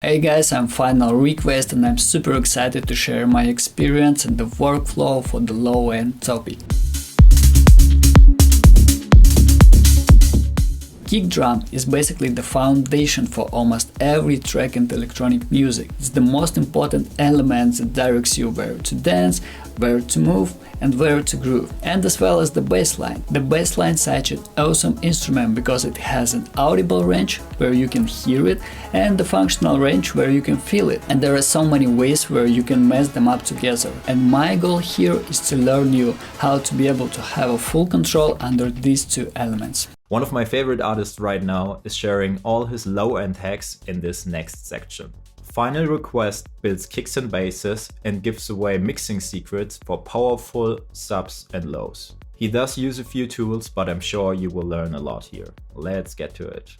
Hey guys, I'm Final Request and I'm super excited to share my experience and the workflow for the low-end topic. Kick drum is basically the foundation for almost every track in electronic music. It's the most important element that directs you where to dance, where to move, and where to groove, and as well as the bass line. The bass line is such an awesome instrument because it has an audible range where you can hear it and the functional range where you can feel it. And there are so many ways where you can mess them up together. And my goal here is to learn you how to be able to have a full control under these two elements. One of my favorite artists right now is sharing all his low-end hacks in this next section. Final Request builds kicks and basses and gives away mixing secrets for powerful subs and lows. He does use a few tools, but I'm sure you will learn a lot here. Let's get to it.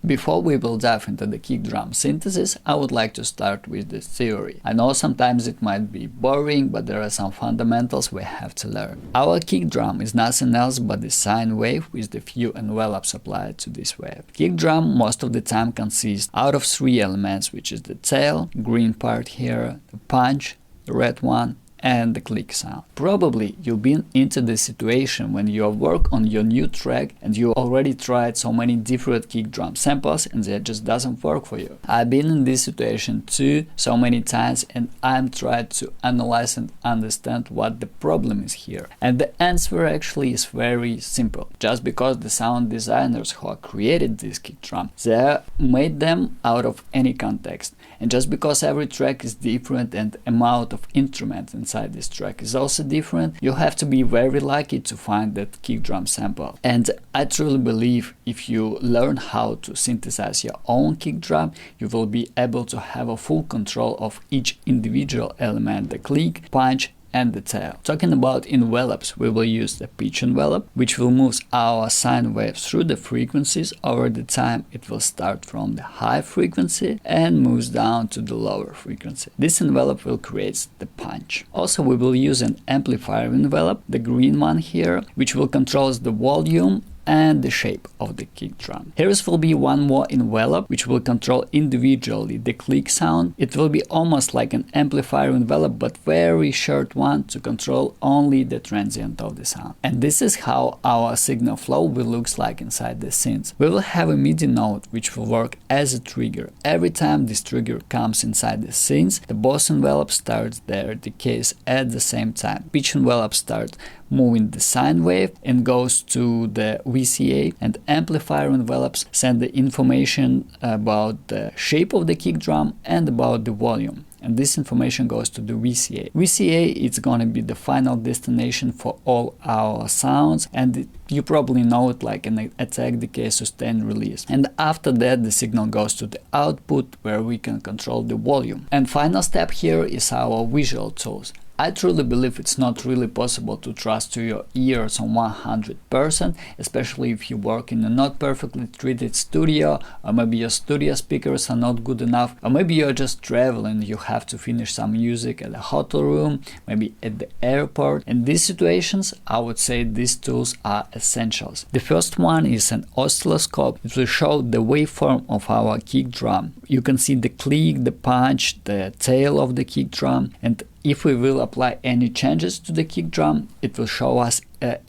Before we will dive into the kick drum synthesis, I would like to start with the theory. I know sometimes it might be boring, but there are some fundamentals we have to learn. Our kick drum is nothing else but the sine wave with a few envelopes applied to this wave. Kick drum most of the time consists out of three elements, which is the tail, green part here, the punch, the red one, and the click sound. Probably you've been into this situation when you work on your new track and you already tried so many different kick drum samples and that just doesn't work for you. I've been in this situation too so many times, and I'm trying to analyze and understand what the problem is here. And the answer actually is very simple. Just because the sound designers who created this kick drum, they made them out of any context. And just because every track is different and the amount of instruments inside this track is also different, you have to be very lucky to find that kick drum sample. And I truly believe if you learn how to synthesize your own kick drum, you will be able to have a full control of each individual element, the click, punch, and the tail. Talking about envelopes, we will use the pitch envelope, which will move our sine wave through the frequencies over the time. It will start from the high frequency and moves down to the lower frequency. This envelope will create the punch. Also, we will use an amplifier envelope, the green one here, which will control the volume and the shape of the kick drum. Here will be one more envelope which will control individually the click sound. It will be almost like an amplifier envelope, but very short one to control only the transient of the sound. And this is how our signal flow will look like inside the synth. We will have a MIDI node which will work as a trigger. Every time this trigger comes inside the synth, the both envelopes start their decays at the same time. Pitch envelope starts moving the sine wave and goes to the VCA, and amplifier envelopes send the information about the shape of the kick drum and about the volume. And this information goes to the VCA. VCA is going to be the final destination for all our sounds, and you probably know it like an attack, decay, sustain, release. And after that the signal goes to the output where we can control the volume. And final step here is our visual tools. I truly believe it's not really possible to trust to your ears on 100%, especially if you work in a not perfectly treated studio, or maybe your studio speakers are not good enough, or maybe you're just traveling, you have to finish some music at a hotel room, maybe at the airport. In these situations, I would say these tools are essentials. The first one is an oscilloscope. It will show the waveform of our kick drum. You can see the click, the punch, the tail of the kick drum, and if we will apply any changes to the kick drum, it will show us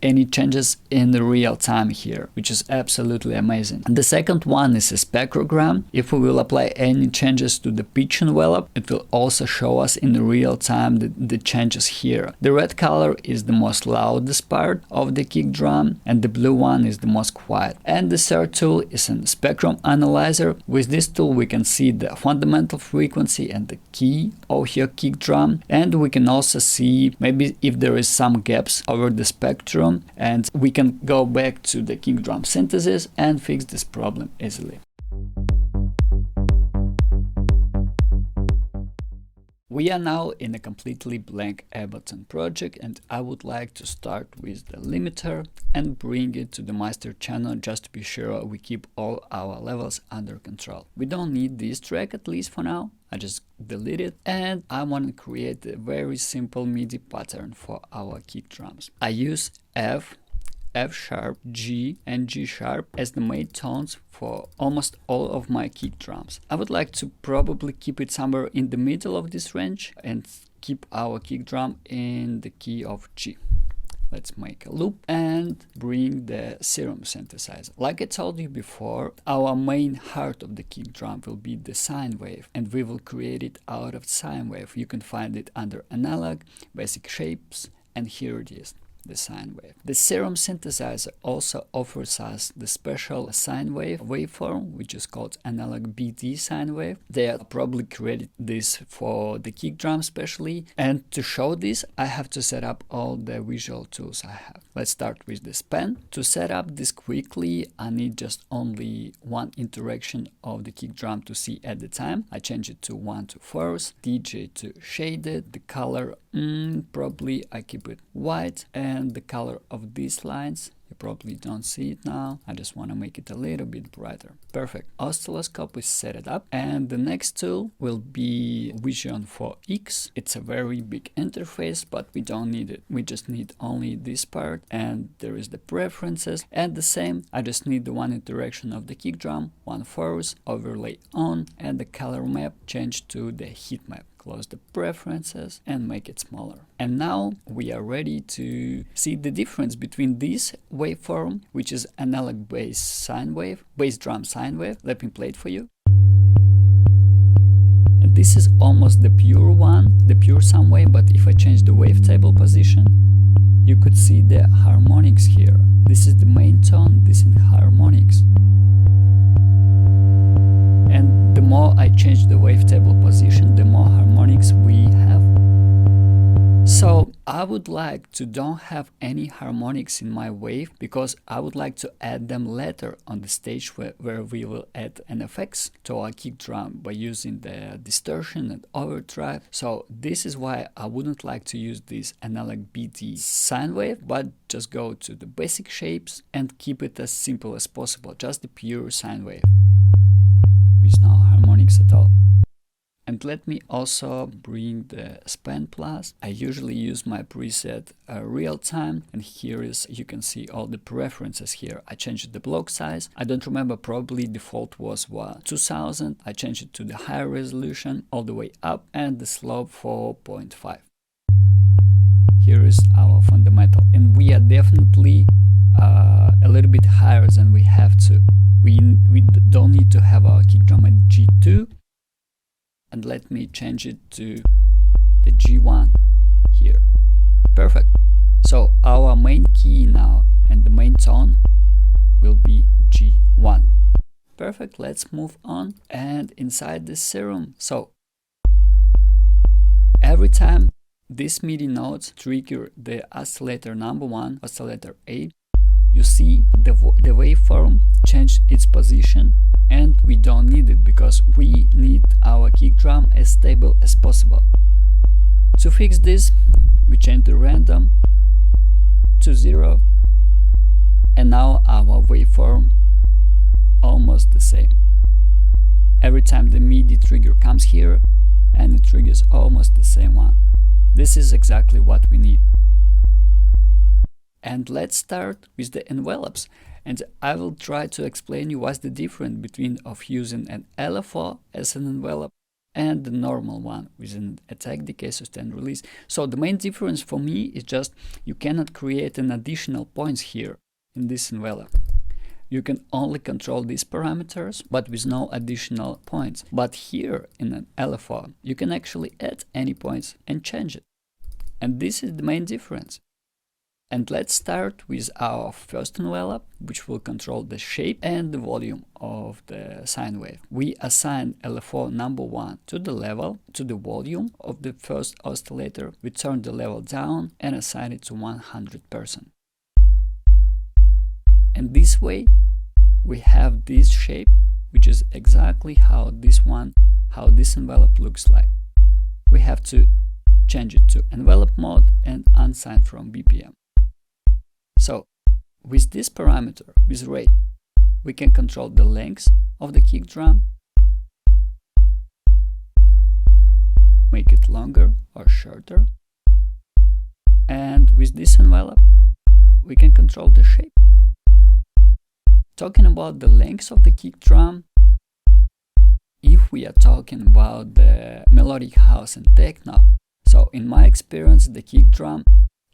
any changes in the real time here, which is absolutely amazing. And the second one is a spectrogram. If we will apply any changes to the pitch envelope, it will also show us in real time the changes here. The red color is the most loudest part of the kick drum and the blue one is the most quiet. And the third tool is a spectrum analyzer. With this tool we can see the fundamental frequency and the key of your kick drum, and we can also see maybe if there is some gaps over the spectrum, and we can go back to the kick drum synthesis and fix this problem easily. We are now in a completely blank Ableton project, and I would like to start with the limiter and bring it to the master channel just to be sure we keep all our levels under control. We don't need this track, at least for now. I just delete it, and I want to create a very simple MIDI pattern for our kick drums. I use F, F sharp, G and G sharp as the main tones for almost all of my kick drums. I would like to probably keep it somewhere in the middle of this range and keep our kick drum in the key of G. Let's make a loop and bring the Serum synthesizer. Like I told you before, our main heart of the kick drum will be the sine wave, and we will create it out of sine wave. You can find it under Analog, Basic Shapes, and here it is, the sine wave. The Serum synthesizer also offers us the special sine wave waveform, which is called Analog BT sine wave. They probably created this for the kick drum especially, and to show this I have to set up all the visual tools I have. Let's start with this pen. To set up this quickly, I need just only one interaction of the kick drum to see at the time. I change it to 1 to force, DJ to shaded, the color probably I keep it white, and the color of these lines, you probably don't see it now, I just want to make it a little bit brighter. Perfect. Oscilloscope is set it up, and the next tool will be Vision 4X. It's a very big interface, but we don't need it. We just need only this part, and there is the preferences, and the same, I just need the one interaction of the kick drum, one force, overlay on, and the color map change to the heat map. Close the preferences and make it smaller. And now we are ready to see the difference between this waveform, which is analog bass drum sine wave. Let me play it for you. And this is almost the pure one, the pure sine wave, but if I change the wavetable position, you could see the harmonics here. This is the main tone, this is the harmonics. And the more I change the wavetable position, the more harmonics we have. So I would like to don't have any harmonics in my wave, because I would like to add them later on the stage where we will add an effects to our kick drum by using the distortion and overdrive. So this is why I wouldn't like to use this analog BT sine wave, but just go to the basic shapes and keep it as simple as possible, just the pure sine wave with no harmonics at all. And let me also bring the Span Plus. I usually use my preset real time, and here is, you can see all the preferences here. I changed the block size. I don't remember, probably default was 2000. I changed it to the higher resolution all the way up, and the slope 4.5. Here is our fundamental, and we are definitely a little bit higher than we have to. We don't need to have our kick drum at G2. And let me change it to the G1 here. Perfect. So our main key now and the main tone will be G1. Perfect. Let's move on. And inside the Serum, so every time these MIDI notes trigger the oscillator number 1, oscillator A, you see the waveform change its position, and we don't need it because we need our kick drum as stable as possible. To fix this, we change the random to 0, and now our waveform almost the same. Every time the MIDI trigger comes here, and it triggers almost the same one. This is exactly what we need. And let's start with the envelopes, and I will try to explain you what's the difference between of using an LFO as an envelope and the normal one with an attack, decay, sustain, release. So the main difference for me is just you cannot create an additional points here in this envelope. You can only control these parameters, but with no additional points. But here in an LFO, you can actually add any points and change it. And this is the main difference. And let's start with our first envelope, which will control the shape and the volume of the sine wave. We assign LFO number 1 to the level, to the volume of the first oscillator. We turn the level down and assign it to 100%. And this way, we have this shape, which is exactly how this envelope looks like. We have to change it to envelope mode and unsign from BPM. So, with this parameter, with rate, we can control the length of the kick drum, make it longer or shorter, and with this envelope, we can control the shape. Talking about the length of the kick drum, if we are talking about the melodic house and techno, so in my experience, the kick drum,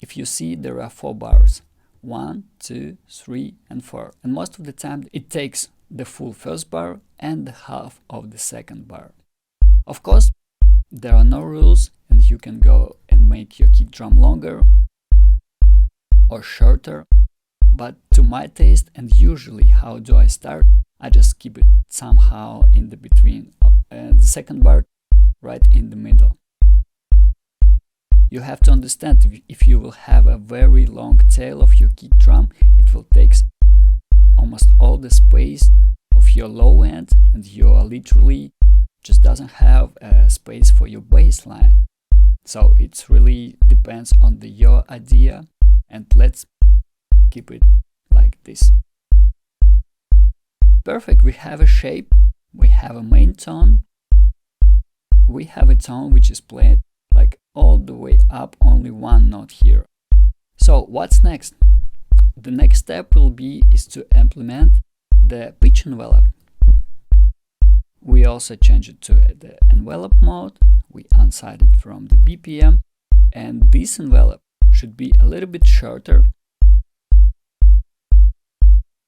if you see, there are 4 bars. 1, 2, 3, and 4. And most of the time it takes the full first bar and the half of the second bar. Of course, there are no rules, and you can go and make your kick drum longer or shorter. But to my taste, and usually how do I start, I just keep it somehow in the between the second bar, right in the middle. You have to understand, if you will have a very long tail of your kick drum, it will take almost all the space of your low end, and you are literally just doesn't have a space for your bass line. So it really depends on your idea, and let's keep it like this. Perfect, we have a shape, we have a main tone, we have a tone which is played like all the way up, only one note here. So what's next? The next step is to implement the pitch envelope. We also change it to the envelope mode, we unsize it from the BPM, and this envelope should be a little bit shorter,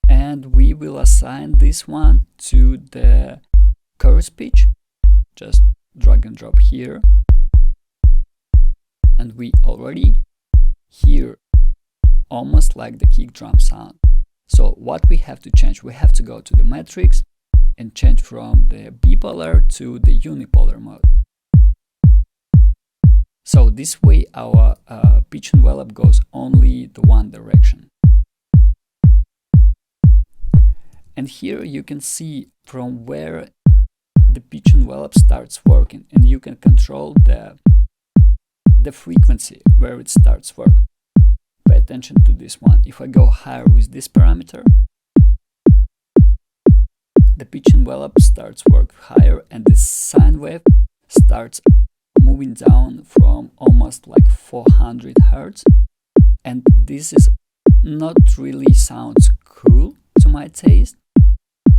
and we will assign this one to the chorus pitch. Just drag and drop here, and we already hear almost like the kick drum sound. So what we have to change, we have to go to the matrix and change from the bipolar to the unipolar mode. So this way our pitch envelope goes only the one direction. And here you can see from where the pitch envelope starts working, and you can control the frequency where it starts work. Pay attention to this one. If I go higher with this parameter, the pitch envelope starts work higher, and the sine wave starts moving down from almost like 400 Hz. And this is not really sounds cool to my taste.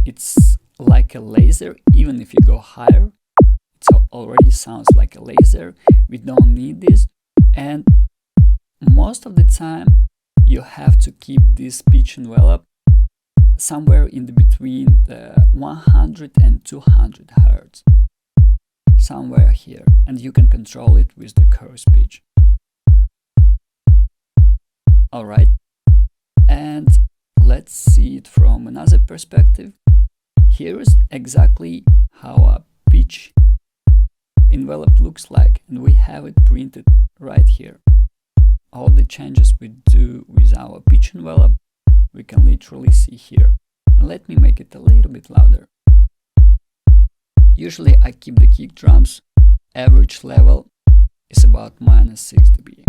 It's like a laser. Even if you go higher, it already sounds like a laser. We don't need this, and most of the time you have to keep this pitch envelope somewhere in the between the 100 and 200 Hz, somewhere here, and you can control it with the chorus pitch. Alright, and let's see it from another perspective. Here is exactly how a pitch envelope looks like, and we have it printed right here. All the changes we do with our pitch envelope, we can literally see here. And let me make it a little bit louder. Usually I keep the kick drums average level is about -6 dB.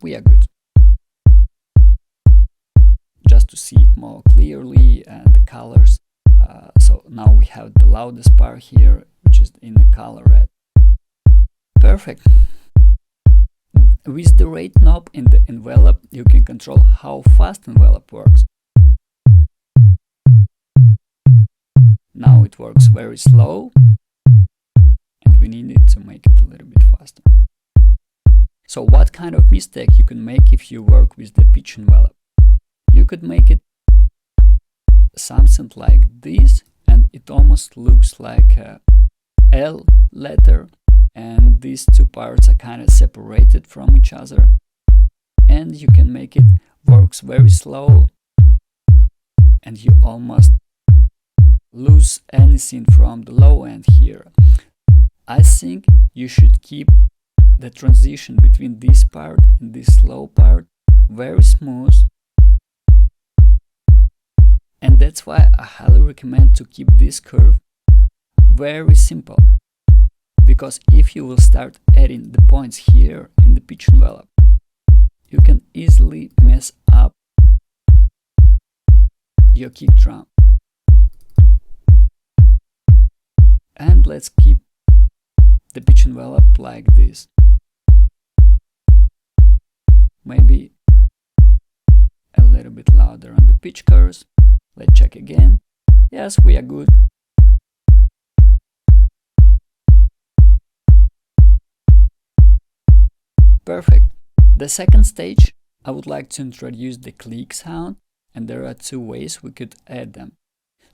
We are good. Just to see it more clearly and the colors. So now we have the loudest part here, which is in the color red. Perfect. With the rate knob in the envelope, you can control how fast envelope works. Now it works very slow, and we need it to make it a little bit faster. So what kind of mistake you can make if you work with the pitch envelope? You could make it something like this, and it almost looks like a L letter, and these two parts are kind of separated from each other, and you can make it works very slow, and you almost lose anything from the low end here. I think you should keep the transition between this part and this low part very smooth, and that's why I highly recommend to keep this curve very simple. Because if you will start adding the points here in the pitch envelope, you can easily mess up your kick drum. And let's keep the pitch envelope like this. Maybe a little bit louder on the pitch curves. Let's check again. Yes, we are good. Perfect. The second stage, I would like to introduce the click sound, and there are two ways we could add them.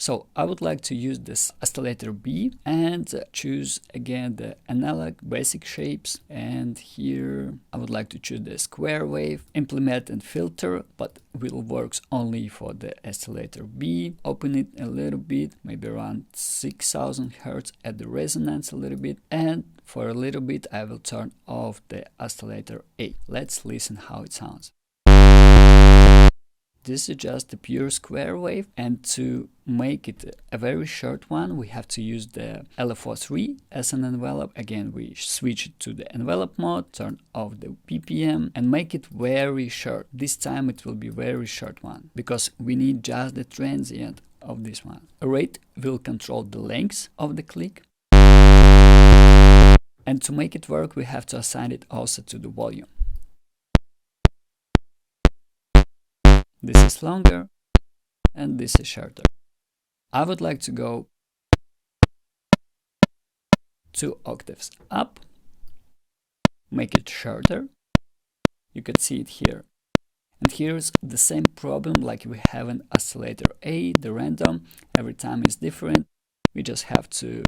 So I would like to use this oscillator B and choose again the analog basic shapes, and here I would like to choose the square wave, implement and filter, but will works only for the oscillator B. Open it a little bit, maybe around 6000 Hz, add the resonance a little bit, and for a little bit I will turn off the oscillator A. Let's listen how it sounds. This is just a pure square wave, and to make it a very short one, we have to use the LFO3 as an envelope. Again, we switch it to the envelope mode, turn off the BPM, and make it very short. This time it will be very short one, because we need just the transient of this one. Rate will control the length of the click. And to make it work, we have to assign it also to the volume. This is longer and this is shorter. I would like to go 2 octaves up, make it shorter. You can see it here. And here's the same problem like we have in oscillator A, the random. Every time is different. We just have to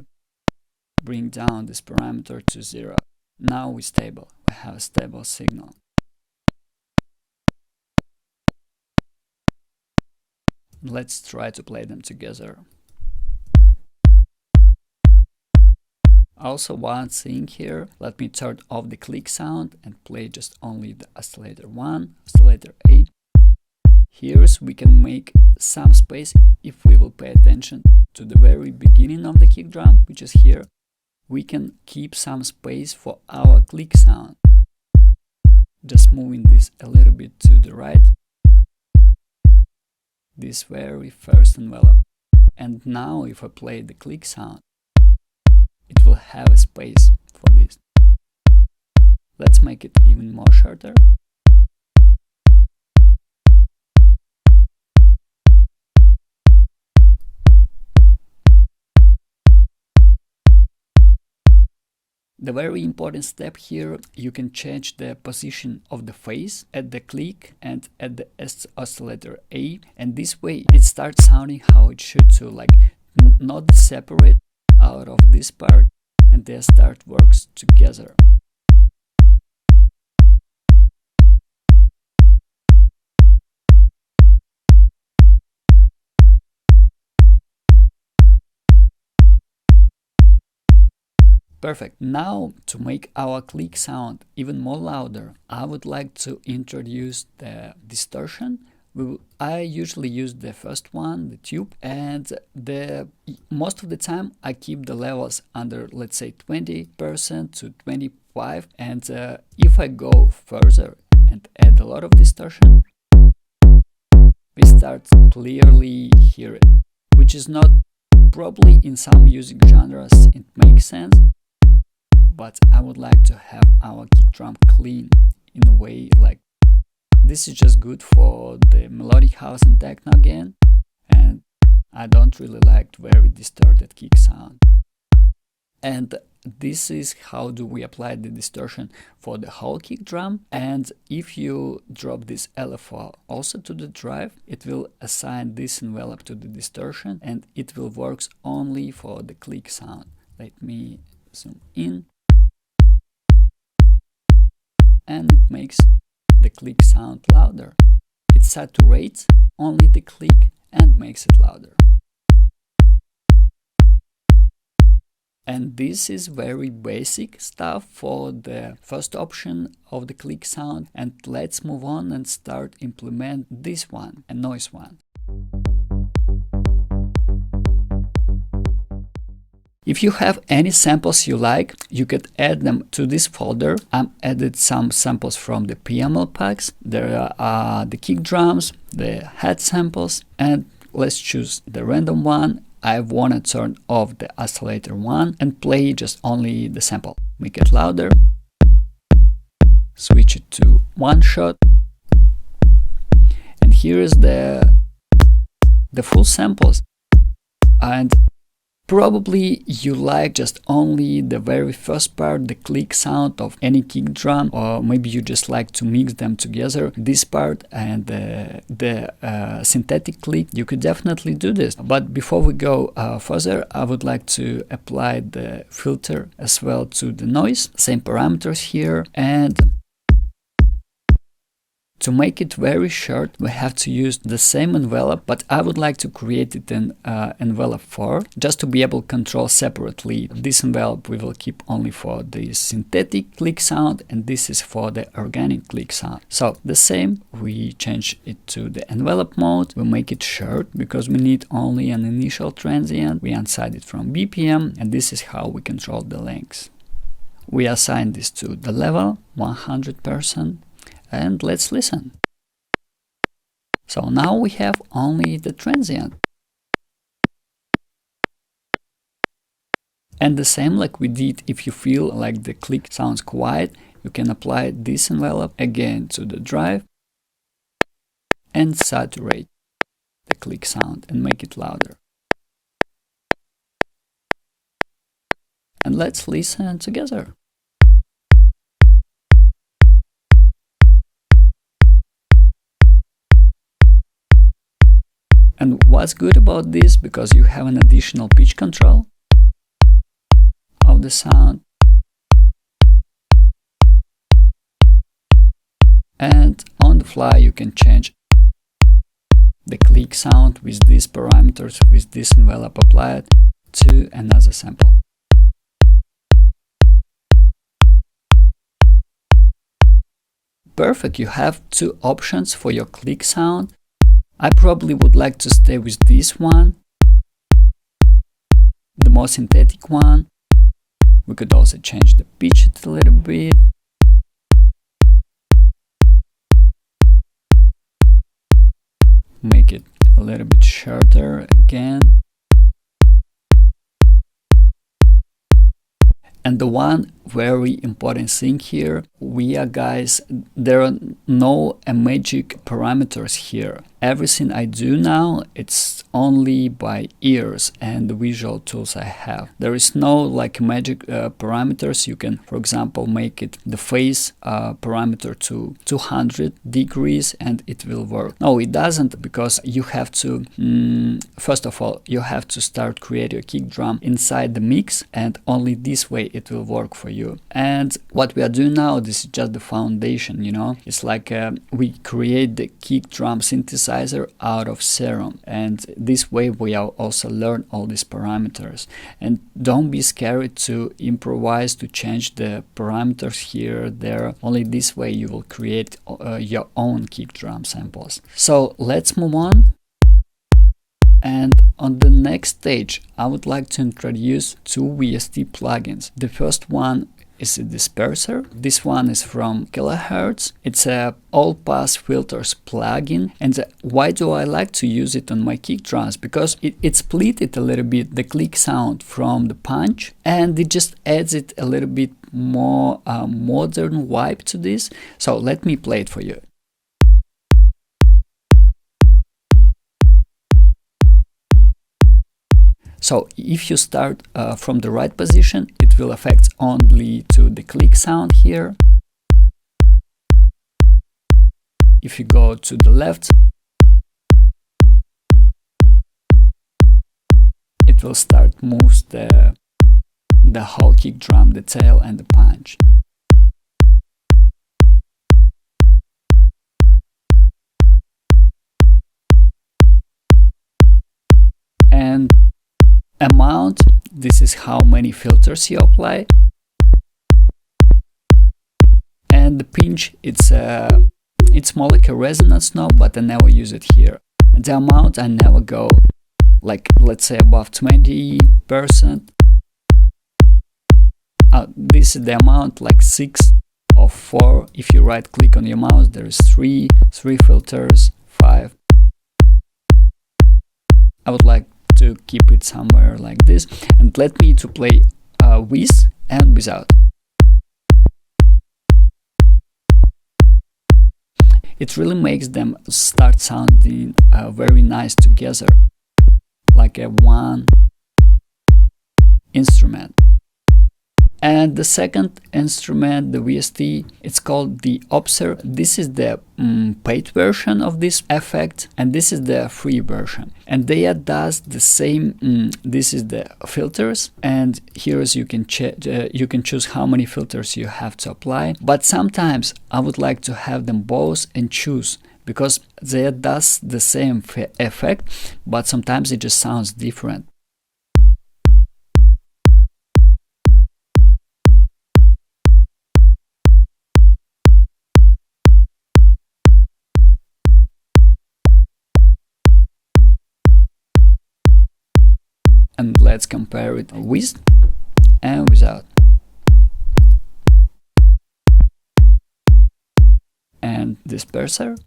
bring down this parameter to 0. Now we're stable. We have a stable signal. Let's try to play them together. Also, one thing here, let me turn off the click sound and play just only the oscillator 1, oscillator 8. Here we can make some space if we will pay attention to the very beginning of the kick drum, which is here. We can keep some space for our click sound. Just moving this a little bit to the right. This very first envelope. And now if I play the click sound, it will have a space for this. Let's make it even more shorter. The very important step here, you can change the position of the phase at the click and at the oscillator A, and this way it starts sounding how it should, so like not separate out of this part, and they start works together. Perfect. Now, to make our click sound even more louder, I would like to introduce the distortion. I usually use the first one, the tube, and most of the time I keep the levels under, let's say, 20% to 25%, and if I go further and add a lot of distortion, we start clearly hear it, which is not probably in some music genres it makes sense. But I would like to have our kick drum clean in a way like this is just good for the melodic house and techno again, and I don't really like very distorted kick sound. And this is how do we apply the distortion for the whole kick drum. And if you drop this LFO also to the drive, it will assign this envelope to the distortion, and it will work only for the click sound. Let me zoom in. And it makes the click sound louder. It saturates only the click and makes it louder. And this is very basic stuff for the first option of the click sound. And let's move on and start implement this one, a noise one. If you have any samples you like, you could add them to this folder. I've added some samples from the PML packs. There are the kick drums, the head samples, and let's choose the random one. I want to turn off the oscillator one and play just only the sample. Make it louder. Switch it to one shot. And here is the full samples. And probably you like just only the very first part, the click sound of any kick drum, or maybe you just like to mix them together, this part and the synthetic click. You could definitely do this. But before we go further, I would like to apply the filter as well to the noise. Same parameters here, and to make it very short, we have to use the same envelope, but I would like to create it in envelope 4, just to be able to control separately. This envelope we will keep only for the synthetic click sound, and this is for the organic click sound. So the same, we change it to the envelope mode, we make it short, because we need only an initial transient, we unsize it from BPM, and this is how we control the length. We assign this to the level, 100%. And let's listen. So now we have only the transient. And the same like we did, if you feel like the click sounds quiet, you can apply this envelope again to the drive and saturate the click sound and make it louder. And let's listen together. And what's good about this, because you have an additional pitch control of the sound. And on the fly you can change the click sound with these parameters, with this envelope applied, to another sample. Perfect, you have two options for your click sound. I probably would like to stay with this one, the more synthetic one. We could also change the pitch a little bit. Make it a little bit shorter again. And the one very important thing here, there are no magic parameters here. Everything I do now, it's only by ears and the visual tools I have. There is no like magic parameters. You can, for example, make it the phase parameter to 200 degrees and it will work. No, it doesn't, because you have to, first of all, you have to start create your kick drum inside the mix, and only this way it will work for you. And what we are doing now, this is just the foundation, you know. It's like we create the kick drum synthesizer out of Serum, and this way we are also learn all these parameters. And don't be scared to improvise, to change the parameters here, there. Only this way you will create your own kick drum samples. So let's move on. And on the next stage, I would like to introduce two VST plugins. The first one is a disperser. This one is from Kilohertz. It's a all-pass filters plugin. And why do I like to use it on my kick drums? Because it split it a little bit, the click sound from the punch, and it just adds it a little bit more modern vibe to this. So let me play it for you. So if you start from the right position, it will affect only to the click sound here. If you go to the left, it will start moves the whole kick drum, the tail and the punch. And amount, this is how many filters you apply. And the pinch, it's more like a resonance knob, but I never use it here. And the amount, I never go like, let's say, above 20%. This is the amount, like 6 or 4. If you right click on your mouse, there is 3 filters, 5. I would like to keep it somewhere like this, and let me to play with and without. it really makes them start sounding very nice together, like a one instrument. And the second instrument, the VST, it's called the Observe. This is the paid version of this effect, and this is the free version. And they does the same. This is the filters, and here you can choose how many filters you have to apply. But sometimes I would like to have them both and choose, because they does the same effect, but sometimes it just sounds different. And let's compare it with and without. And disperser.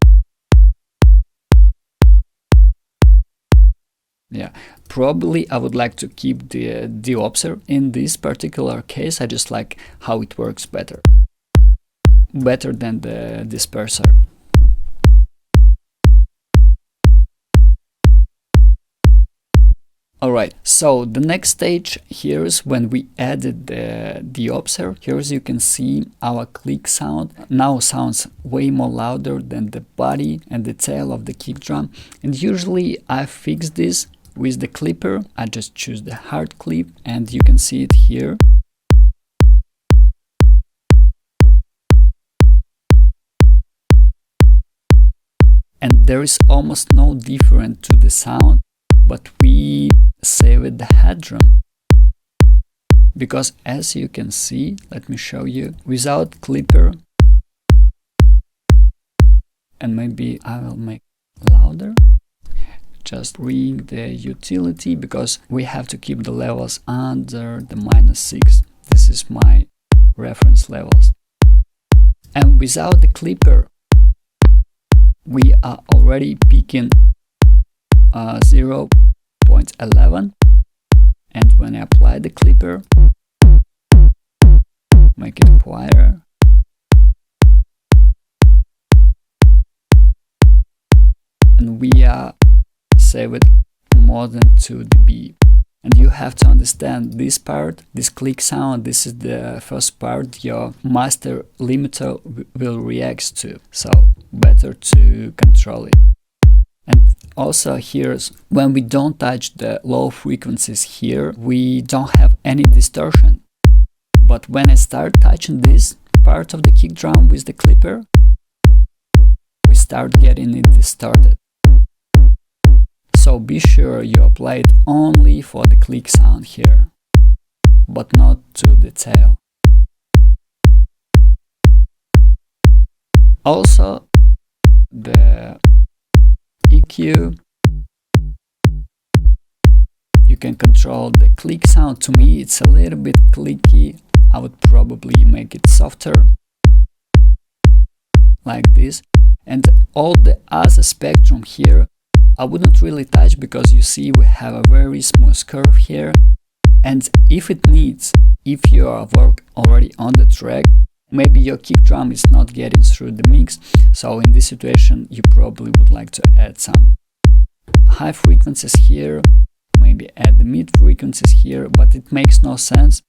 Yeah, probably I would like to keep the Observe. In this particular case, I just like how it works better than the disperser. Alright, so the next stage here is when we added the Observe. Here as you can see, our click sound now sounds way more louder than the body and the tail of the kick drum. And usually I fix this with the clipper. I just choose the hard clip, and you can see it here. And there is almost no difference to the sound, but we save it the head drum, because as you can see, let me show you, without clipper, and maybe I will make louder, just bring the utility, because we have to keep the levels under the -6. This is my reference levels. And without the clipper, we are already picking 0.11, and when I apply the clipper, make it quieter, and we are save it more than 2 dB. And you have to understand this part, this click sound, this is the first part your master limiter will react to, so better to control it. And also here's when we don't touch the low frequencies here, we don't have any distortion. But when I start touching this part of the kick drum with the clipper, we start getting it distorted. So be sure you apply it only for the click sound here, but not to the tail. Also, the EQ, you can control the click sound. To me it's a little bit clicky. I would probably make it softer, like this. And all the other spectrum here I wouldn't really touch, because you see we have a very smooth curve here, and if it needs, if you are work already on the track, maybe your kick drum is not getting through the mix, so in this situation you probably would like to add some high frequencies here, maybe add the mid frequencies here, but it makes no sense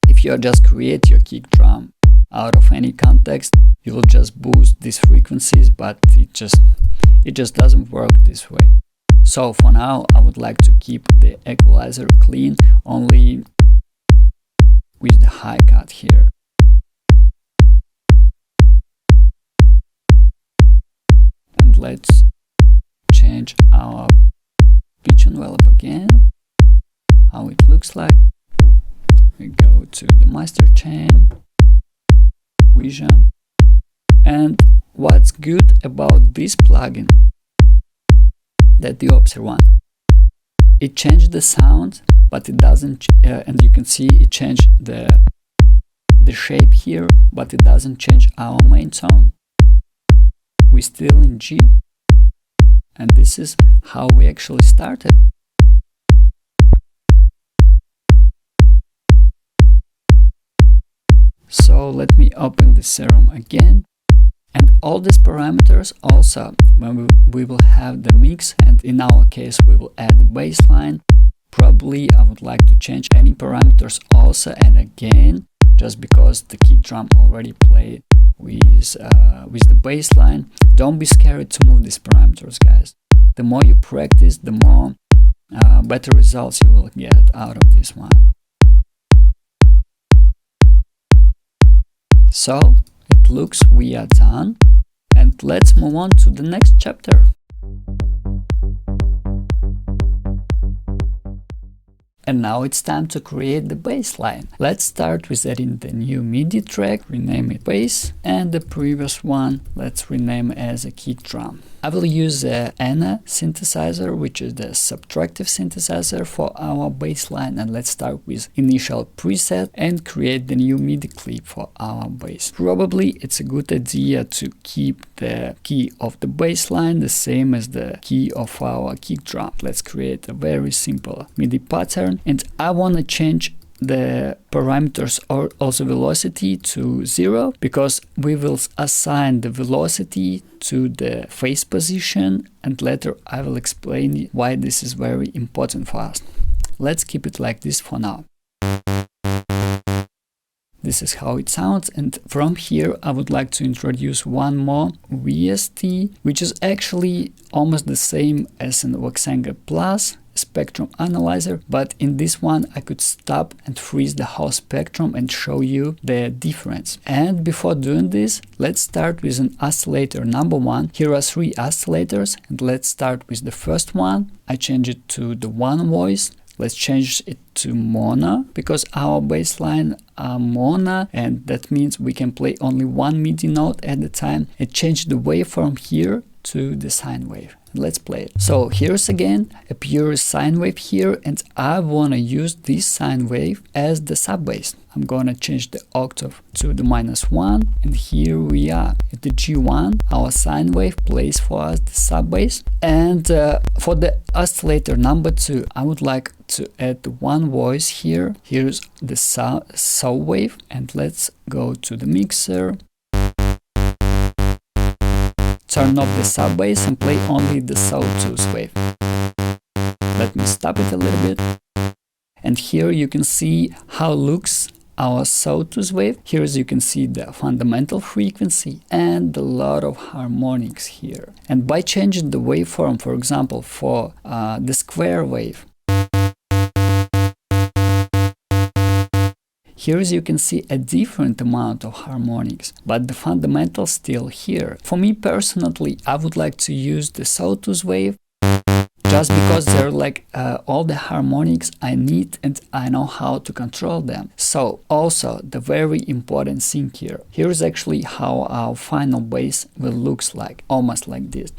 if you just create your kick drum out of any context. You will just boost these frequencies, but it just doesn't work this way. So for now I would like to keep the equalizer clean, only with the high cut here. And let's change our pitch envelope again, how it looks like. We go to the master chain, vision, and what's good about this plugin, that the Observe one, it changed the sound, but it doesn't, and you can see it changed the shape here, but it doesn't change our main tone. We're still in G, and this is how we actually started. So let me open the Serum again, And all these parameters also, when we will have the mix, and in our case we will add the baseline, probably I would like to change any parameters also. And again, just because the kick drum already played with the baseline, don't be scared to move these parameters, guys. The more you practice, the more better results you will get out of this one. So it looks we are done, and let's move on to the next chapter. And now it's time to create the bass line. Let's start with adding the new MIDI track, rename it bass, and the previous one let's rename as a kick drum. I will use the Anna synthesizer, which is the subtractive synthesizer for our bass line, and let's start with initial preset and create the new MIDI clip for our bass. Probably it's a good idea to keep the key of the bass line the same as the key of our kick drum. Let's create a very simple MIDI pattern, and I want to change the parameters or also velocity to 0, because we will assign the velocity to the phase position, and later I will explain why this is very important for us. Let's keep it like this for now. This is how it sounds, and from here I would like to introduce one more VST, which is actually almost the same as in Voxenga Plus spectrum analyzer, but in this one I could stop and freeze the whole spectrum and show you the difference. And before doing this, let's start with an oscillator number 1. Here are 3 oscillators, and let's start with the first one. I change it to the one voice. Let's change it to mono, because our bass line are mono, and that means we can play only one MIDI note at a time, and change the waveform here to the sine wave. Let's play it. So here's again a pure sine wave here, and I want to use this sine wave as the sub bass. I'm gonna change the octave to the -1, and here we are at the G1. Our sine wave plays for us the sub bass. And for the oscillator number 2, I would like to add the one voice here. Here's the saw wave, and let's go to the mixer. Turn off the sub bass and play only the sawtooth wave. Let me stop it a little bit. And here you can see how looks our sawtooth wave. Here as you can see the fundamental frequency and a lot of harmonics here. And by changing the waveform, for example, for the square wave, here as you can see a different amount of harmonics, but the fundamental still here. For me personally, I would like to use the sawtooth wave just because they're like all the harmonics I need and I know how to control them. So also the very important thing here. Here's actually how our final bass will looks like, almost like this.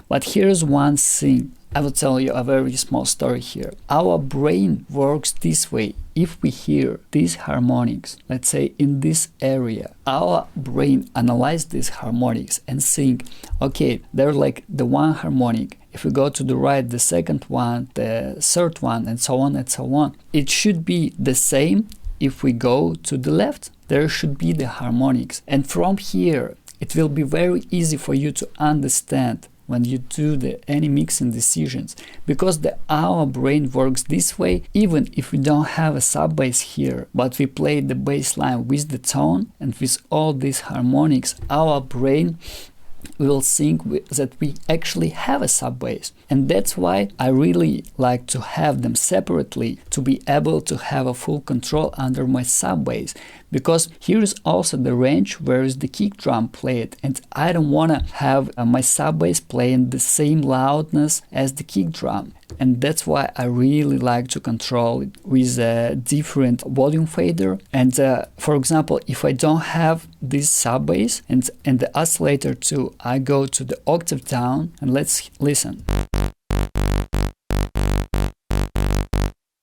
But here's one thing. I will tell you a very small story here. Our brain works this way. If we hear these harmonics, let's say in this area, our brain analyzes these harmonics and think, okay, they're like the one harmonic. If we go to the right, the second one, the third one, and so on and so on. It should be the same if we go to the left. There should be the harmonics. And from here, it will be very easy for you to understand when you do any mixing decisions, because our brain works this way. Even if we don't have a sub bass here, but we play the bass line with the tone and with all these harmonics, our brain will think that we actually have a sub bass. And that's why I really like to have them separately, to be able to have a full control under my sub bass. Because here is also the range where is the kick drum played, and I don't want to have my sub bass playing the same loudness as the kick drum. And that's why I really like to control it with a different volume fader. And for example, if I don't have this sub bass and the oscillator too, I go to the octave down, and let's listen.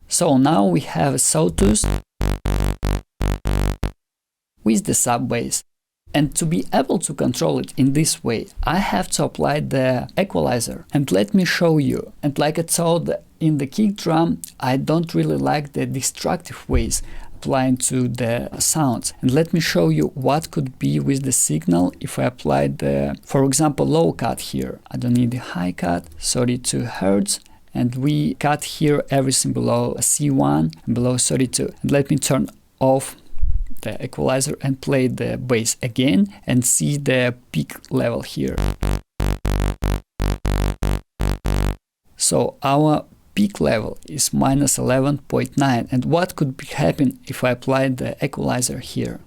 So now we have a sawtooth with the sub bass. And to be able to control it in this way, I have to apply the equalizer. And let me show you. And like I told, in the kick drum, I don't really like the destructive ways. applying to the sounds. And let me show you what could be with the signal if I apply the, for example, low cut here. I don't need the high cut, 32 Hz. And we cut here everything below C1 and below 32. And let me turn off the equalizer and play the bass again and see the peak level here. So our peak level is -11.9. And what could happen if I apply the equalizer here?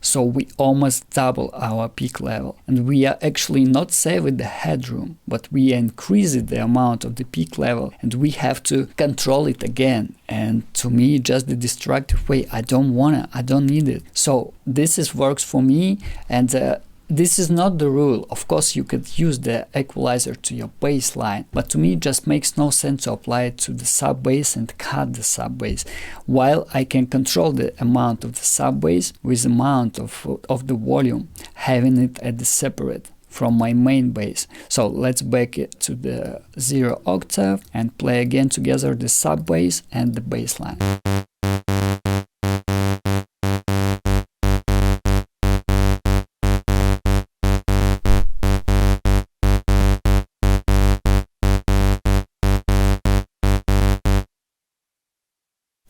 So we almost double our peak level, and we are actually not saving the headroom, but we increase the amount of the peak level, and we have to control it again. And to me, just the destructive way, I don't need it. So this works for me, and this is not the rule. Of course, you could use the equalizer to your bass line, but to me it just makes no sense to apply it to the sub bass and cut the sub bass, while I can control the amount of the sub bass with the amount of the volume, having it at the separate from my main bass. So let's back it to the 0 octave and play again together the sub bass and the bass line.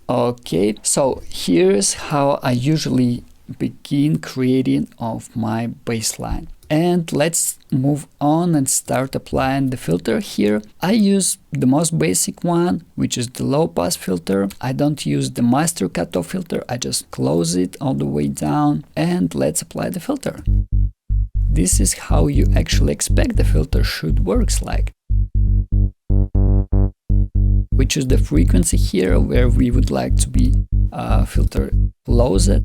Okay, so here's how I usually begin creating of my bass line. And let's move on and start applying the filter here. I use the most basic one, which is the low pass filter. I don't use the master cutoff filter, I just close it all the way down, and let's apply the filter. This is how you actually expect the filter should work like. We choose the frequency here where we would like to be filter closed.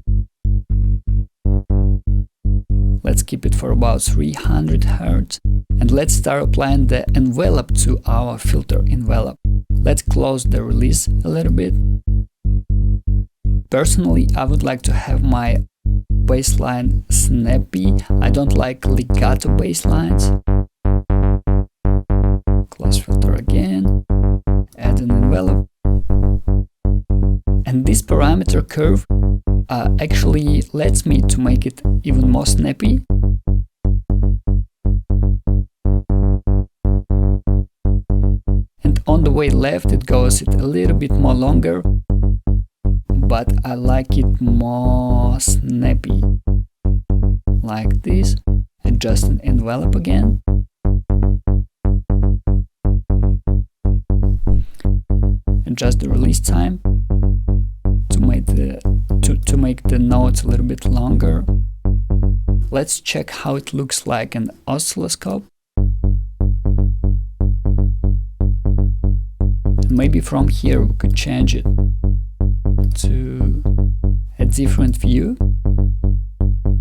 Let's keep it for about 300 Hz. And let's start applying the envelope to our filter envelope. Let's close the release a little bit. Personally, I would like to have my bassline snappy. I don't like legato basslines. Close filter again. Add an envelope. And this parameter curve actually lets me to make it even more snappy. And on the way left it goes a little bit more longer, but I like it more snappy. Like this. Adjust an envelope again. Adjust the release time to make the notes a little bit longer. Let's check how it looks like an oscilloscope. And maybe from here we could change it to a different view.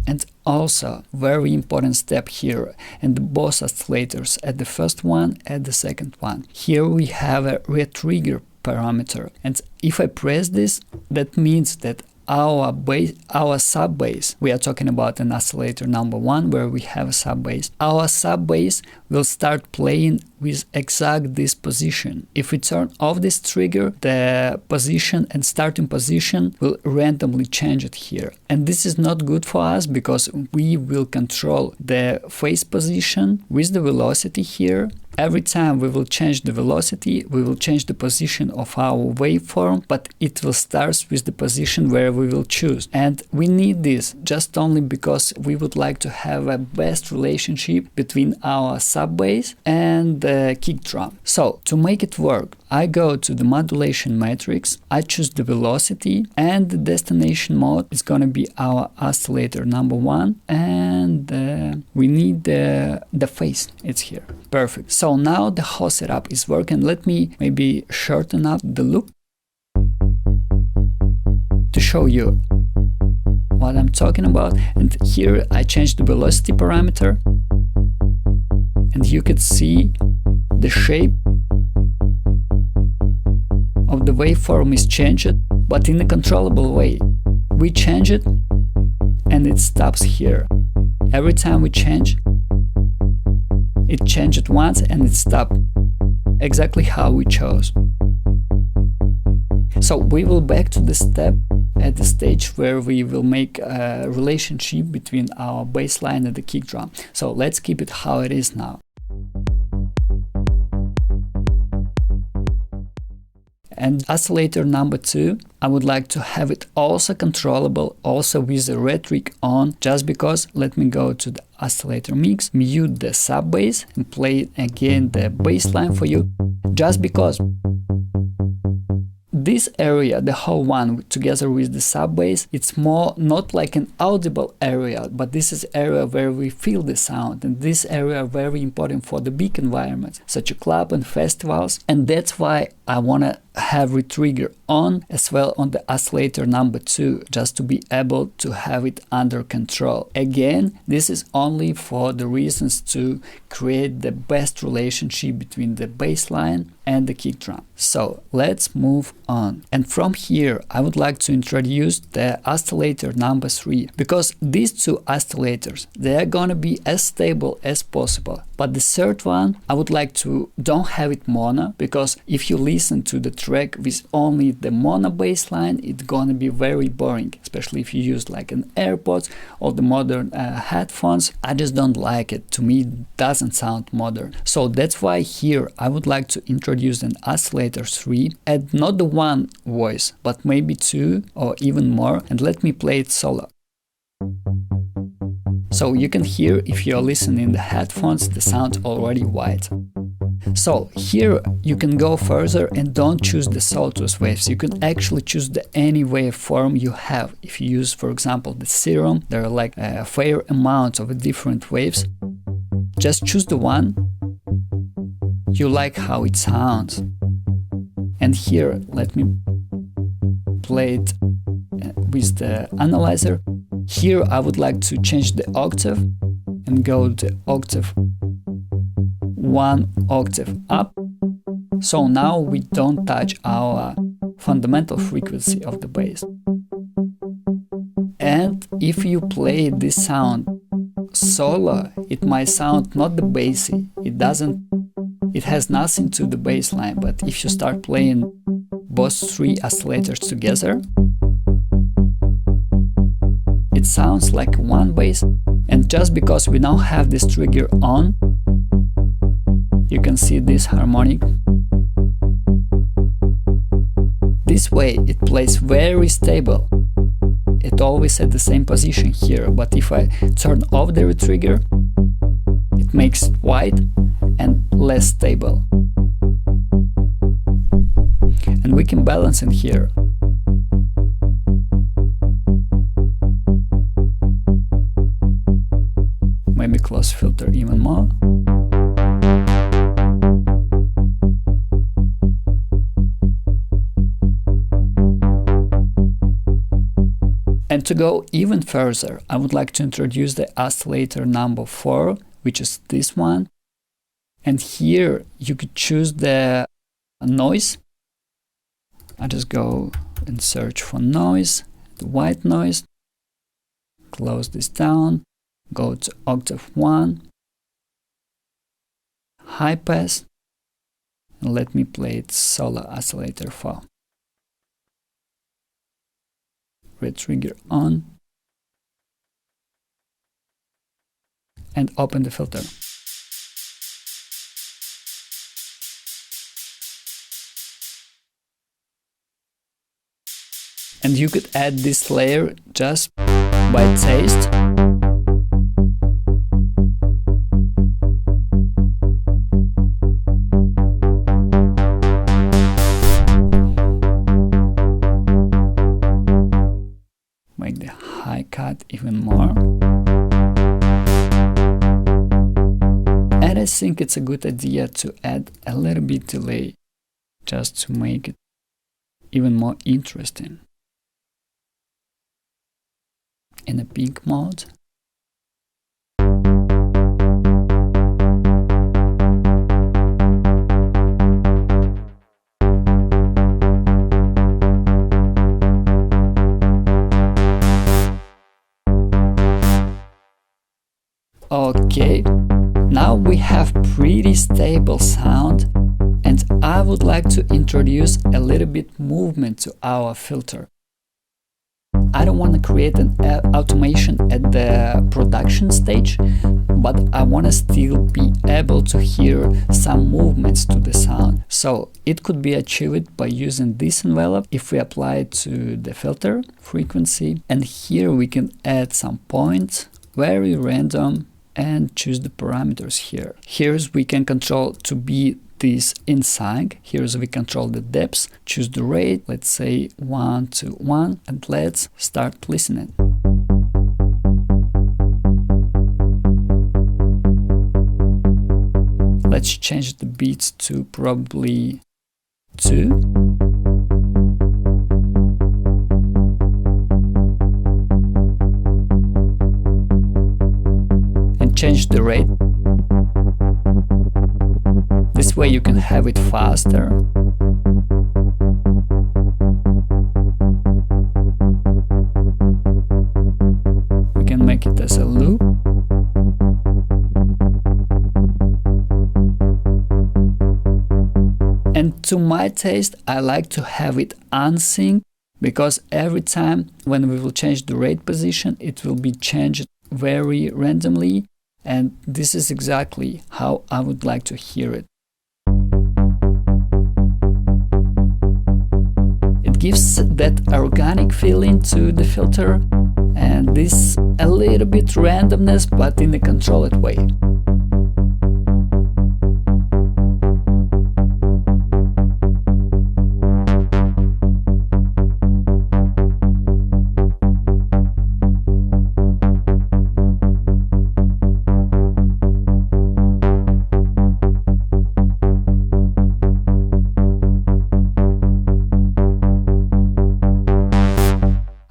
And also, very important step here, and both oscillators, at the first one and the second one. Here we have a retrigger parameter, and if I press this, that means that our sub bass, we are talking about an oscillator number 1 where we have a sub bass, our sub bass will start playing with exact this position. If we turn off this trigger, the position and starting position will randomly change it here. And this is not good for us because we will control the phase position with the velocity here. Every time we will change the velocity, we will change the position of our waveform, but it will start with the position where we will choose. And we need this just only because we would like to have a best relationship between our sub bass and the kick drum. So to make it work, I go to the modulation matrix, I choose the velocity, and the destination mode is gonna be our oscillator number 1, and we need the phase, it's here. Perfect. So now the whole setup is working. Let me maybe shorten up the loop to show you what I'm talking about. And here I changed the velocity parameter, and you could see the shape of the waveform is changed, but in a controllable way. We change it and it stops here. Every time we change, it changed once and it stopped exactly how we chose. So we will back to the step at the stage where we will make a relationship between our bass line and the kick drum. So let's keep it how it is now. And oscillator number 2, I would like to have it also controllable, also with the rhetoric on, just because. Let me go to the oscillator mix, mute the sub bass and play again the bass line for you, just because this area, the whole one together with the sub bass, it's more not like an audible area, but this is area where we feel the sound, and this area very important for the big environments such as club and festivals, and that's why I want to have retrigger on as well on the oscillator number 2, just to be able to have it under control. Again, this is only for the reasons to create the best relationship between the bass line and the kick drum. So let's move on. And from here, I would like to introduce the oscillator number 3, because these two oscillators, they are gonna be as stable as possible. But the third one, I would like to don't have it mono, because if you listen to the track with only the mono bass line, it's gonna be very boring, especially if you use like an AirPods or the modern headphones. I just don't like it. To me, it doesn't sound modern. So that's why here I would like to introduce an oscillator 3, and not the one voice, but maybe 2 or even more, and let me play it solo. So you can hear, if you're listening in the headphones, the sound already white. So here you can go further and don't choose the sawtooth waves. You can actually choose any waveform you have. If you use, for example, the Serum, there are like a fair amount of different waves. Just choose the one you like how it sounds. And here, let me play it with the analyzer. Here I would like to change the octave and go to octave 1 octave up. So now we don't touch our fundamental frequency of the bass. And if you play this sound solo, it might sound not the bassy. It has nothing to the bass line, but if you start playing both 3 oscillators together, it sounds like one bass. And just because we now have this trigger on, you can see this harmonic. This way it plays very stable. It always at the same position here, but if I turn off the retrigger, it makes it white and less stable. And we can balance it here. Maybe close filter even more. And to go even further, I would like to introduce the oscillator number 4, which is this one. And here you could choose the noise. I just go and search for noise, the white noise. Close this down, go to octave 1, high pass, and let me play it solo oscillator 4. Retrigger on, and open the filter. And you could add this layer just by taste. Make the high cut even more. And I think it's a good idea to add a little bit delay, just to make it even more interesting. In a pink mode. Okay, now we have pretty stable sound, and I would like to introduce a little bit movement to our filter. I don't want to create an automation at the production stage, but I want to still be able to hear some movements to the sound. So it could be achieved by using this envelope if we apply it to the filter frequency, and here we can add some points, very random, and choose the parameters here. Here's we can control to be this in sync. Here's we control the depth, choose the rate, let's say 1 to 1, and let's start listening. Let's change the beats to probably 2. And change the rate. This way you can have it faster. We can make it as a loop. And to my taste, I like to have it unsync, because every time when we will change the rate position, it will be changed very randomly, and this is exactly how I would like to hear it. Gives that organic feeling to the filter, and this a little bit randomness, but in a controlled way.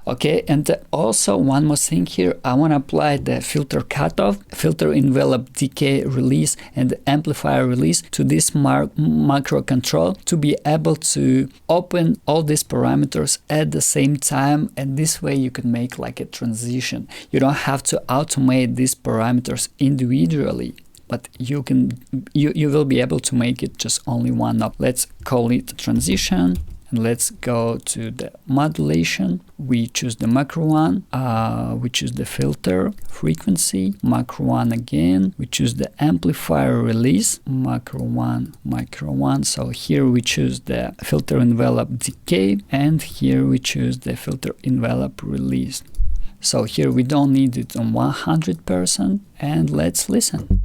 Okay, and also one more thing here, I want to apply the filter cutoff, filter envelope decay release, and the amplifier release to this macro control to be able to open all these parameters at the same time, and this way you can make like a transition. You don't have to automate these parameters individually, but you will be able to make it just only one up. Let's call it transition. And let's go to the modulation. We choose the macro one, we choose the filter frequency, macro one again, we choose the amplifier release, macro one. So here we choose the filter envelope decay, and here we choose the filter envelope release. So here we don't need it on 100%, and let's listen.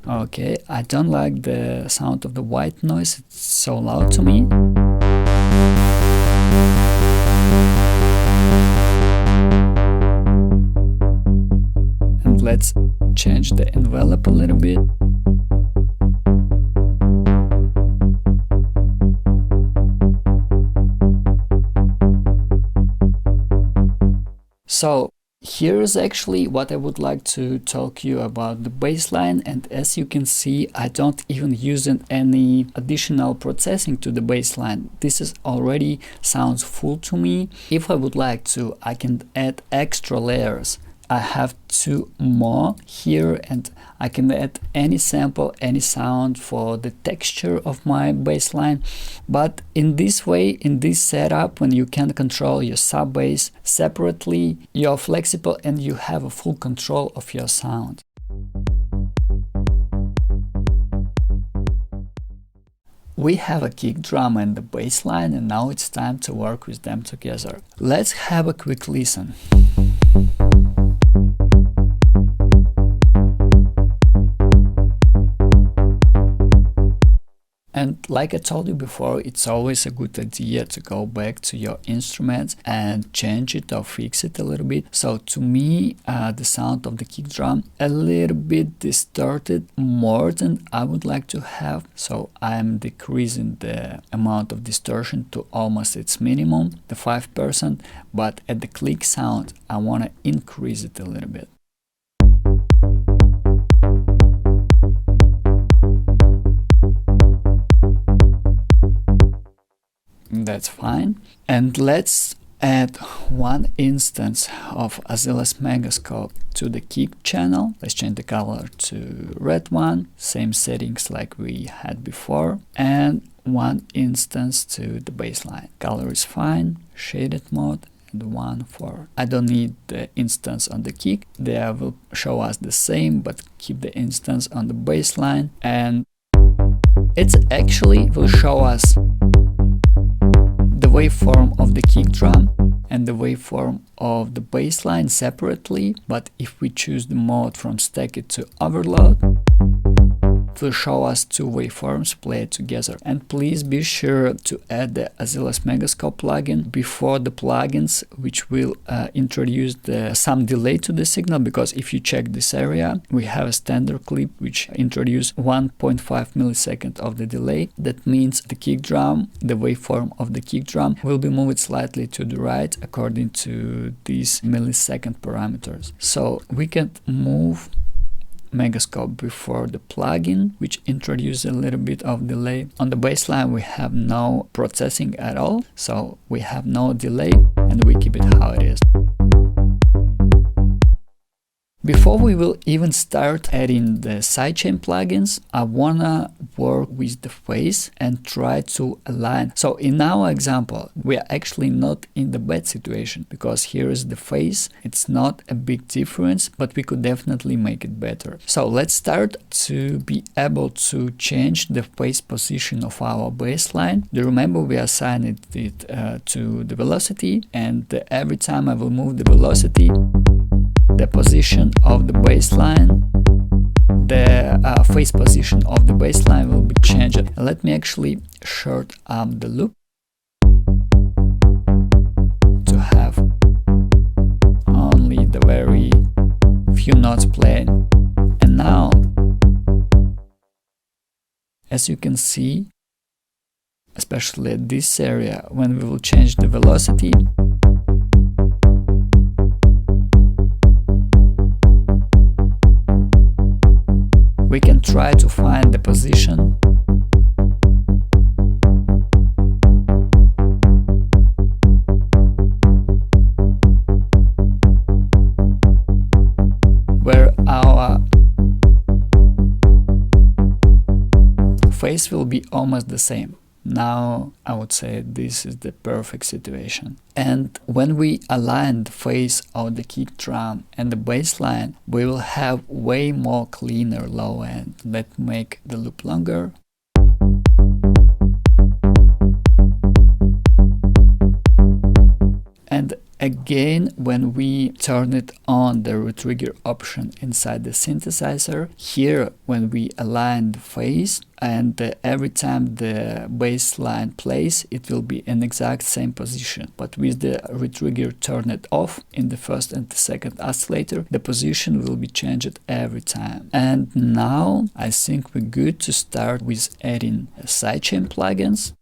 Okay, I don't like the sound of the white noise, it's so loud to me. And let's change the envelope a little bit. So here is actually what I would like to talk you about the bassline, and as you can see, I don't even use any additional processing to the bassline. This is already sounds full to me. If I would like to, I can add extra layers. I have 2 more here, and I can add any sample, any sound for the texture of my bassline. But in this way, in this setup, when you can control your sub bass separately, you're flexible and you have a full control of your sound. We have a kick drum and the bassline, and now it's time to work with them together. Let's have a quick listen. And like I told you before, it's always a good idea to go back to your instruments and change it or fix it a little bit. So to me, the sound of the kick drum a little bit distorted more than I would like to have. So I'm decreasing the amount of distortion to almost its minimum, the 5%. But at the click sound, I want to increase it a little bit. That's fine. And let's add one instance of Azilas Megascope to the kick channel. Let's change the color to red one, same settings like we had before, and one instance to the baseline. Color is fine, shaded mode, and one for I don't need the instance on the kick. They will show us the same, but keep the instance on the baseline, and it actually will show us the waveform of the kick drum and the waveform of the baseline separately, but if we choose the mode from stack it to overload, it will show us two waveforms played together. And please be sure to add the Azilas Megascope plugin before the plugins, which will introduce some delay to the signal, because if you check this area, we have a standard clip which introduces 1.5 millisecond of the delay. That means the kick drum, the waveform of the kick drum will be moved slightly to the right according to these millisecond parameters. So we can move Megascope before the plugin, which introduces a little bit of delay. On the baseline we have no processing at all, so we have no delay, and we keep it how it is. Before we will even start adding the sidechain plugins, I wanna work with the phase and try to align. So in our example, we are actually not in the bad situation, because here is the phase. It's not a big difference, but we could definitely make it better. So let's start to be able to change the phase position of our baseline. Remember, we assigned it to the velocity, and every time I will move the velocity, the position of the baseline, the phase position of the baseline will be changed. Let me actually short up the loop to have only the very few notes played. And now, as you can see, especially at this area, when we will change the velocity, we can try to find the position where our phase will be almost the same. Now I would say this is the perfect situation. And when we align the phase of the kick drum and the baseline, we will have way more cleaner low end. Let's make the loop longer. And again, when we turn it on, the retrigger option inside the synthesizer, here when we align the phase, and every time the baseline plays, it will be in exact same position. But with the retrigger turned off in the first and the second oscillator, the position will be changed every time. And now I think we're good to start with adding sidechain plugins.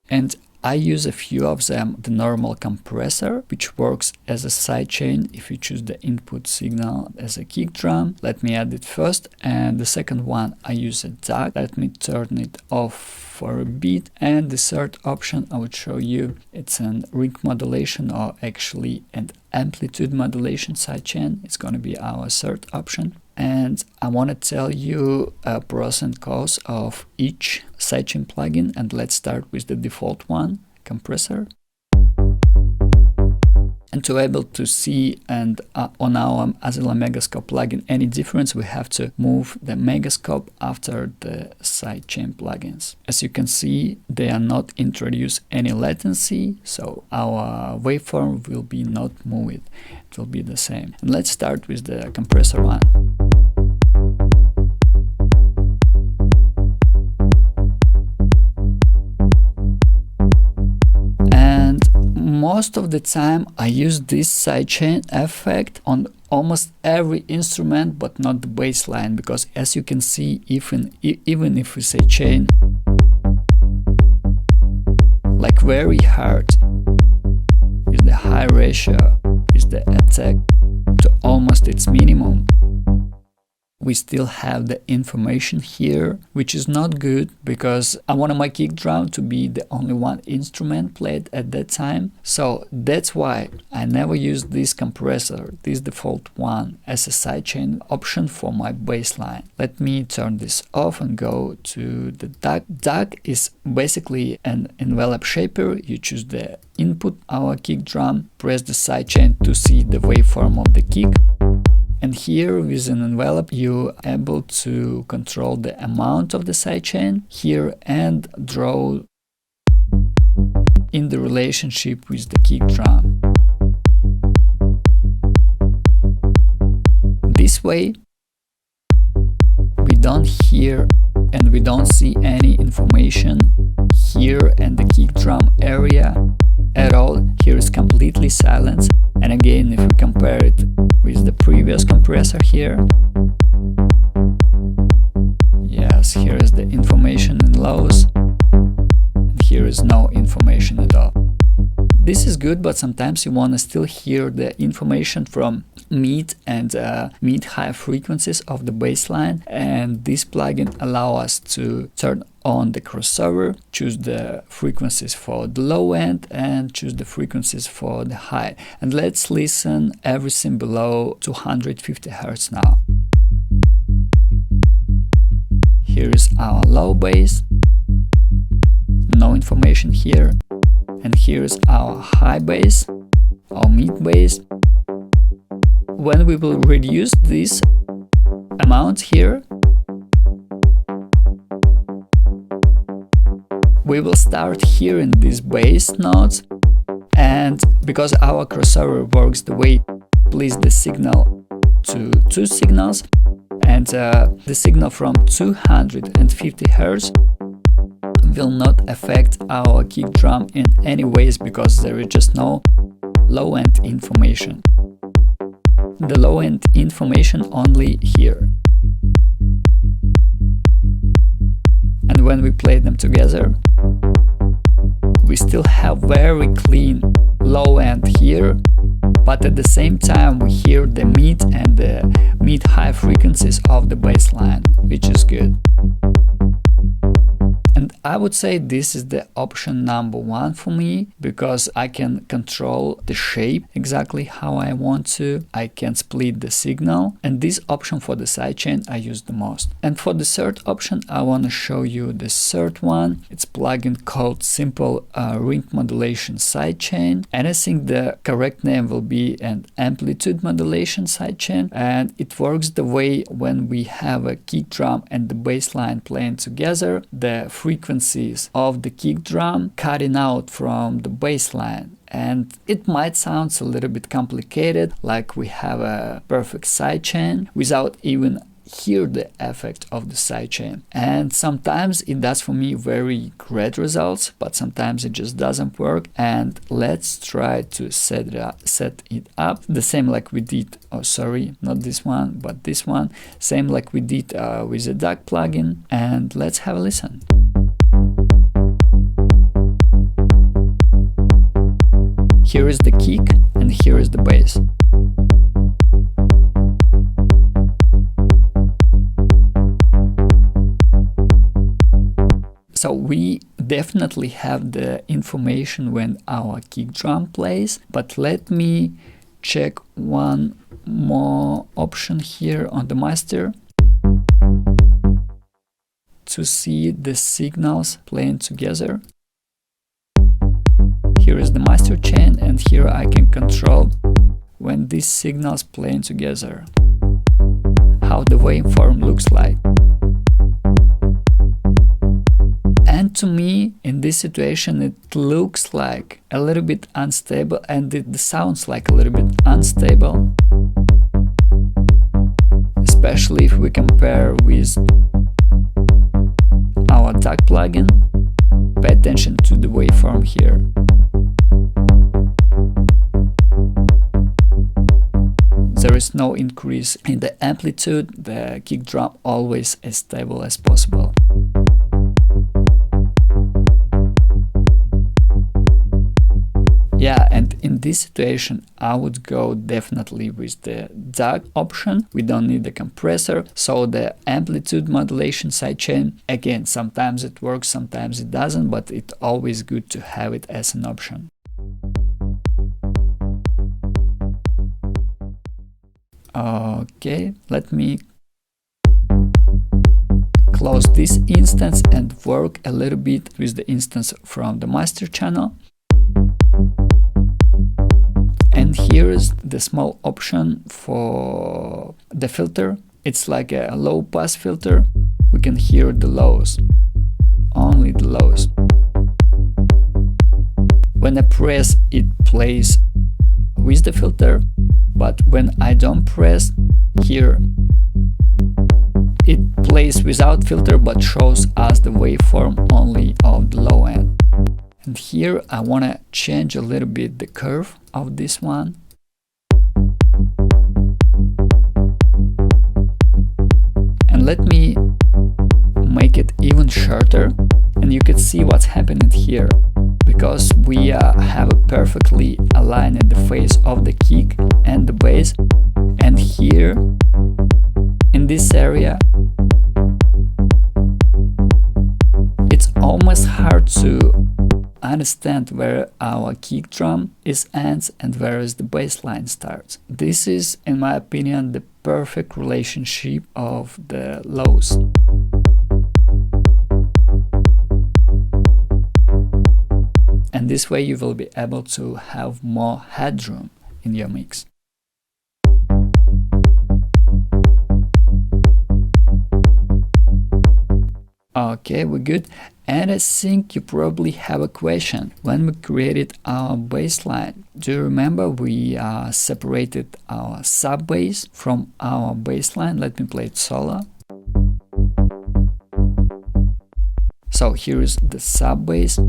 And I use a few of them. The normal compressor, which works as a sidechain if you choose the input signal as a kick drum. Let me add it first. And the second one, I use a DAC. Let me turn it off for a bit. And the third option I would show you, it's an ring modulation, or actually an amplitude modulation sidechain. It's going to be our third option. And I want to tell you pros and cons of each sidechain plugin, and let's start with the default one, compressor. And to be able to see and on our Azilas Megascope plugin any difference, we have to move the Megascope after the sidechain plugins. As you can see, they are not introduce any latency, so our waveform will be not moved. It will be the same. And let's start with the compressor one. Most of the time I use this sidechain effect on almost every instrument, but not the bass line, because as you can see, even if we say chain like very hard, with the high ratio, with the attack to almost its minimum, we still have the information here, which is not good because I wanted my kick drum to be the only one instrument played at that time. So that's why I never use this compressor, this default one, as a sidechain option for my bass line. Let me turn this off and go to the DAC. DAC is basically an envelope shaper. You choose the input, our kick drum, press the sidechain to see the waveform of the kick. And here with an envelope you're able to control the amount of the sidechain here and draw in the relationship with the kick drum. This way we don't hear and we don't see any information here in the kick drum area at all. Here is completely silence. And again, if we compare it with the previous compressor here, yes, here is the information in lows, and here is no information at all. This is good, but sometimes you want to still hear the information from mid and mid-high frequencies of the bass line, and this plugin allows us to turn on the crossover, choose the frequencies for the low end and choose the frequencies for the high. And let's listen everything below 250 Hz now. Here is our low bass, no information here, and here is our high bass, our mid bass. When we will reduce this amount here, we will start hearing these bass notes, and because our crossover works the way it splits the signal to two signals, and the signal from 250 Hz will not affect our kick drum in any ways because there is just no low-end information. The low-end information only here. And when we play them together, we still have very clean low end here, but at the same time we hear the mid and the mid-high frequencies of the bass line, which is good. And I would say this is the option number one for me, because I can control the shape exactly how I want to. I can split the signal, and this option for the sidechain I use the most. And for the third option, I want to show you the third one. It's plugin called Simple Ring Modulation Sidechain, and I think the correct name will be an amplitude modulation sidechain. And it works the way when we have a kick drum and the bass line playing together, the frequencies of the kick drum cutting out from the bass line. And it might sound a little bit complicated, like we have a perfect sidechain without even hear the effect of the sidechain. And sometimes it does for me very great results, but sometimes it just doesn't work. And let's try to set it up the same like we did, oh sorry, not this one, but this one, same like we did with the DAC plugin. And let's have a listen. Here is the kick and here is the bass. So we definitely have the information when our kick drum plays, but let me check one more option here on the master to see the signals playing together. Here is the master chain, and here I can control when these signals playing together, how the waveform looks like. And to me, in this situation, it looks like a little bit unstable, and it sounds like a little bit unstable, especially if we compare with our DAC plugin. Pay attention to the waveform here. There is no increase in the amplitude, the kick drum always as stable as possible. Yeah, and in in this situation, I would go definitely with the DAC option. We don't need the compressor. So the amplitude modulation sidechain, again, sometimes it works, sometimes it doesn't, but it's always good to have it as an option. Okay, let me close this instance and work a little bit with the instance from the master channel. And here is the small option for the filter. It's like a low pass filter. We can hear the lows, only the lows. When I press, it plays with the filter, but when I don't press, here it plays without filter but shows us the waveform only of the low end. And here I want to change a little bit the curve of this one. And let me make it even shorter, and you can see what's happening here. Because we have a perfectly aligned the phase of the kick and the bass, and here in this area it's almost hard to understand where our kick drum ends and where is the bass line starts. This is, in my opinion, the perfect relationship of the lows. And this way you will be able to have more headroom in your mix. Okay, we're good. And I think you probably have a question. When we created our bass line, do you remember we separated our sub bass from our bass line? Let me play it solo. So here is the sub bass.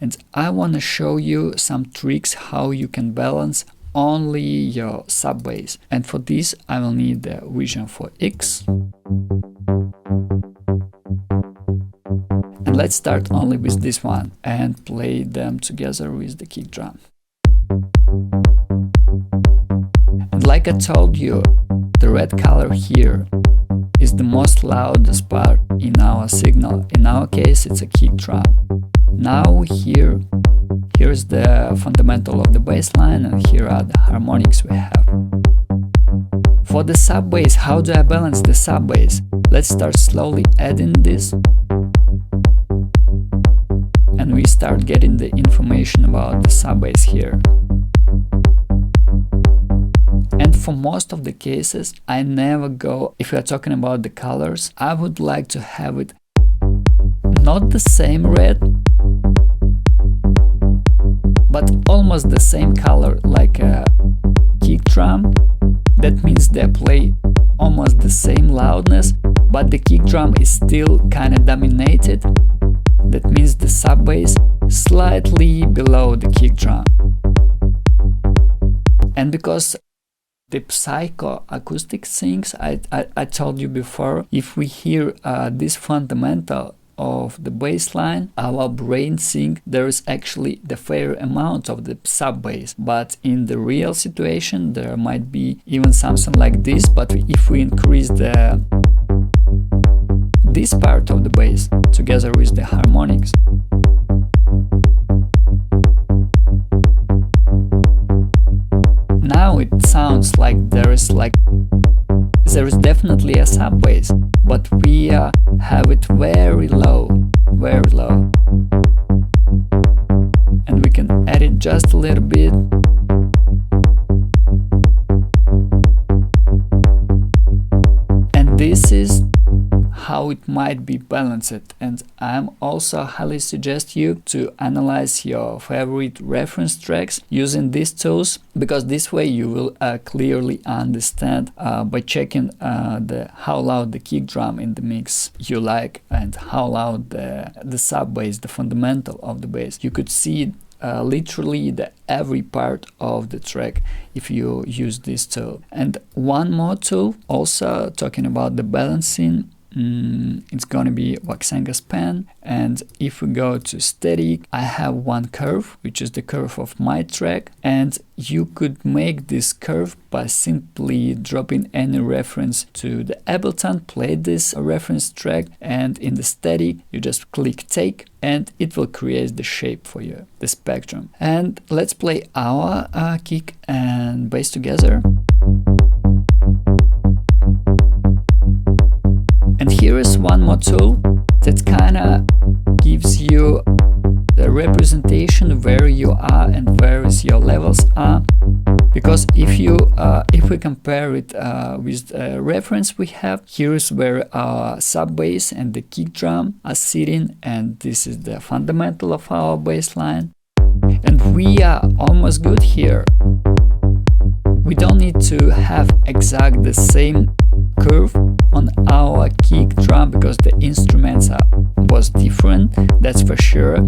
And I want to show you some tricks how you can balance only your sub bass. And for this I will need the Vision 4X. And let's start only with this one and play them together with the kick drum. And like I told you, the red color here is the most loudest part in our signal. In our case, it's a kick drum. Now here's the fundamental of the bass line, and here are the harmonics we have. For the sub bass, how do I balance the sub bass? Let's start slowly adding this, and we start getting the information about the sub bass here. And for most of the cases, I never go, if we are talking about the colors, I would like to have it not the same red, but almost the same color like a kick drum. That means they play almost the same loudness, but the kick drum is still kind of dominated. That means the sub bass slightly below the kick drum. And because the psychoacoustic things I told you before, if we hear this fundamental of the bass line, our brain thinks there is actually the fair amount of the sub bass, but in the real situation there might be even something like this. But if we increase this part of the bass together with the harmonics, now it sounds like there is definitely a sub bass, but we have it very low, and we can add it just a little bit. And this is how it might be balanced. And I'm also highly suggest you to analyze your favorite reference tracks using these tools, because this way you will clearly understand by checking how loud the kick drum in the mix you like and how loud the sub bass, the fundamental of the bass. You could see literally every part of the track if you use this tool. And one more tool, also talking about the balancing, it's gonna be Waxenga's pen. And if we go to static, I have one curve, which is the curve of my track, and you could make this curve by simply dropping any reference to the Ableton, play this reference track, and in the static you just click take and it will create the shape for you, the spectrum. And let's play our kick and bass together. And here is one more tool that kinda gives you the representation where you are and where is your levels are. Because if we compare it with the reference we have, here is where our sub bass and the kick drum are sitting, and this is the fundamental of our bass line. And we are almost good here. We don't need to have exact the same curve on our kick drum because the instruments was different, that's for sure.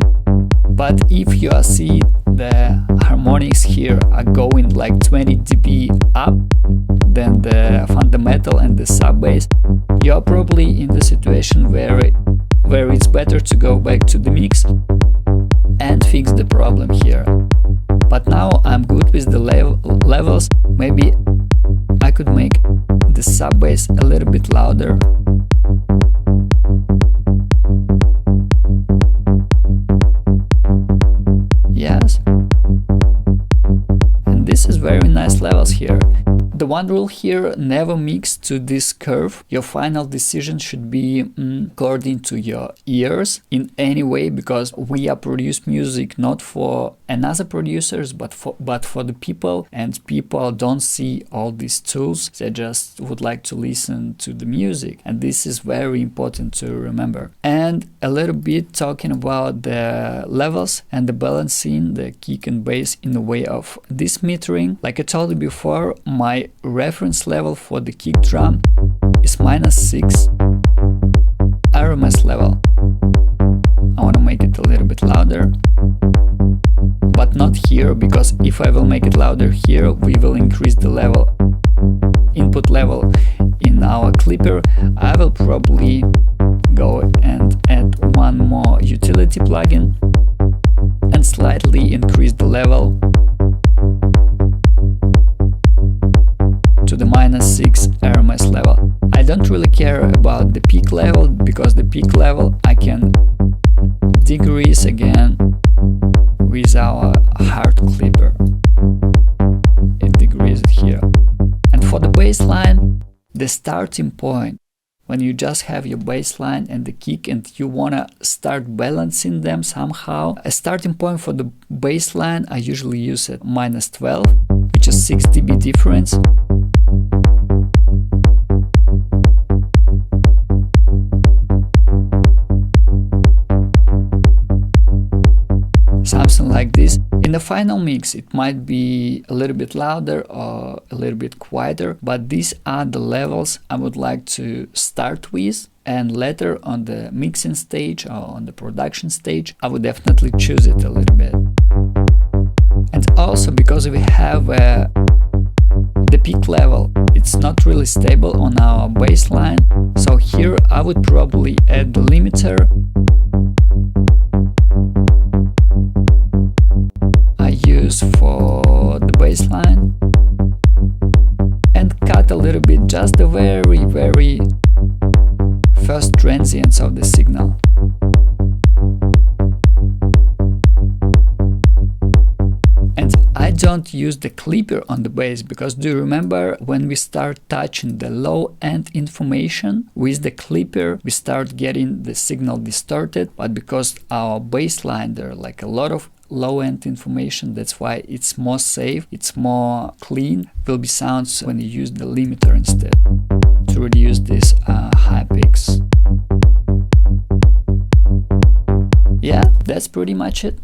But if you see the harmonics here are going like 20 dB up than the fundamental and the sub bass, you're probably in the situation where it's better to go back to the mix and fix the problem here. But now I'm good with the levels. Maybe I could make the sub bass a little bit louder. Yes. And this is very nice levels here. The one rule here, never mix to this curve. Your final decision should be according to your ears in any way, because we are produce music not for another producers but for the people, and people don't see all these tools. They just would like to listen to the music, and this is very important to remember. And a little bit talking about the levels and the balancing the kick and bass in the way of this metering. Like I told you before, my reference level for the kick drum is -6 RMS level. I want to make it a little bit louder, but not here, because if I will make it louder here, we will increase the level, input level in our clipper. I will probably go and add one more utility plugin and slightly increase the level to the -6 RMS level. I don't really care about the peak level, because the peak level I can decrease again with our hard clipper. It decreases here. And for the bass line, the starting point, when you just have your bass line and the kick and you wanna start balancing them somehow, a starting point for the bass line I usually use at -12, which is 6 dB difference. Something like this. In the final mix it might be a little bit louder or a little bit quieter, but these are the levels I would like to start with, and later on the mixing stage or on the production stage I would definitely choose it a little bit. And also because we have the peak level, it's not really stable on our bass line, so here I would probably add the limiter use for the bass line, and cut a little bit, just the very first transients of the signal. And I don't use the clipper on the bass, because do you remember when we start touching the low end information with the clipper, we start getting the signal distorted, but because our bass line, there are like a lot of low-end information, that's why it's more safe, it's more clean, will be sounds when you use the limiter instead to reduce this high peaks. Yeah, that's pretty much it.